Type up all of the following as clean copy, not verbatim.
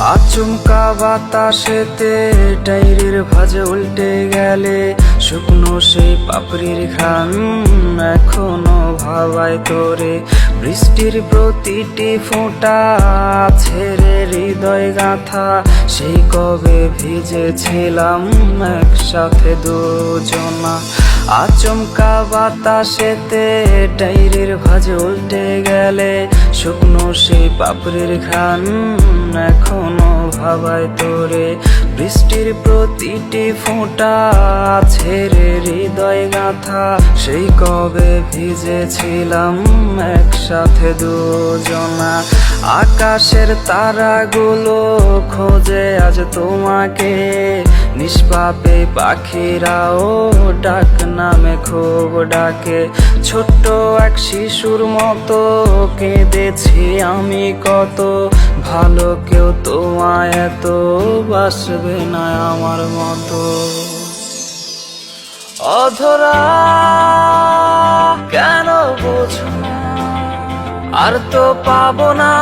আচমকা বাতাসেতে ডাইরের ভাঁজে উল্টে গেলে শুকনো সেই পাপড়ির ঘ্রাণ এখনো ভাবায় তোরে। বৃষ্টির প্রতিটি ফোঁটা ছেড়ে হৃদয় গাঁথা, সেই কবে ভিজেছিলাম একসাথে দুজনা। আচমকা বাতাসেতে ডাইরের ভাঁজে উল্টে গেলে শুকনো সেই পাপড়ির ঘ্রাণ এখনো ভাবায় তোরে। বৃষ্টির প্রতিটি ফোঁটা ছেড়ে হৃদয় গাঁথা, সেই কবে ভিজেছিলাম একসাথে দুজনা। আকাশের তারাগুলো খোঁজে আজ তোমাকে, নিষ্পাপে পাখিরাও ডাক নামে খুব ডাকে। ছোট্ট এক শিশুর মতো কেঁদেছি আমি কত, ভালো কেউ তোমায় এত বাসবে না আমার মতো। অধরা কেন বোঝো না, আর তো পাবো না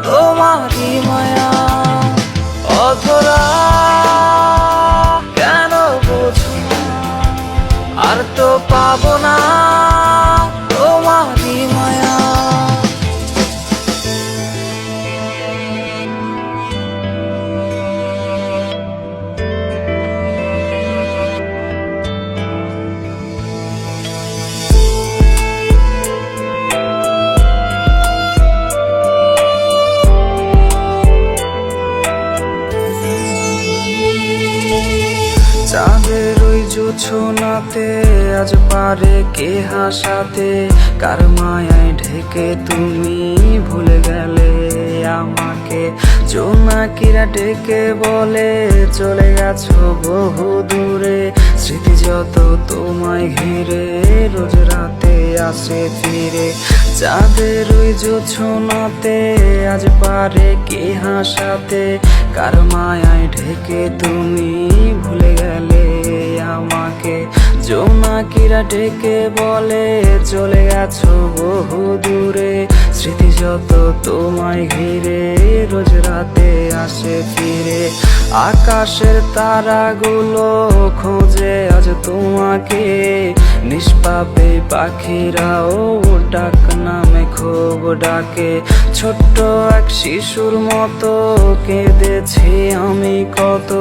তোমারই মায়া। অধরা কেন বোঝো না, আর তো পাবো না তোমারই মায়া। চাঁদের ওই জোছনাতে আজ পারে কে হাসাতে, কার মায়ায় ঢেকে তুমি ভুলে গেলে আমাকে। জোনাকিরা ডেকে বলে চলে গেছো বহু দূরে, স্মৃতি যত তোমায় ঘিরে রোজ রাতে আসে ফিরে। চাঁদের ওই জোছনাতে আজ পারে কে হাসাতে, কার মায়ায় ঢেকে তুমি ভুলে গেলে আমাকে। জোনাকিরা ডেকে বলে চলে গেছো বহু দূরে, স্মৃতি যত তোমায় ঘিরে রোজ রাতে আসে ফিরে। আকাশের তারাগুলো খোঁজে আজ তোমাকে, নিষ্পাপে পাখিরাও ডাক নামে খুব ডাকে। ছোট্ট এক শিশুর মতো কেঁদেছি আমি কত,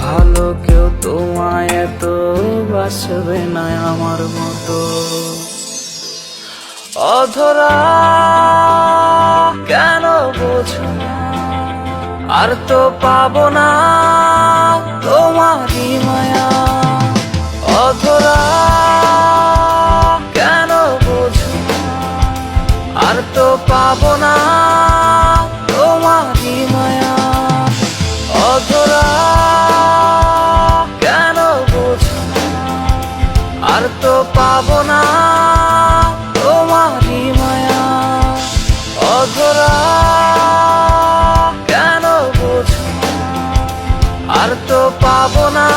ভালো কেউ তোমায় এত বাসবে না আমার মতো। অধরা কেন বোঝো না, আর তো পাবো না তোমারই মায়া। অধরা কেন বোঝো না, আর তো পাবো না তোমারই মায়া। অধরা কেন বোঝো না, আর তো পাবো না তোমারই মায়া। অধরা কেন বোঝো না, আর তো পাবো না।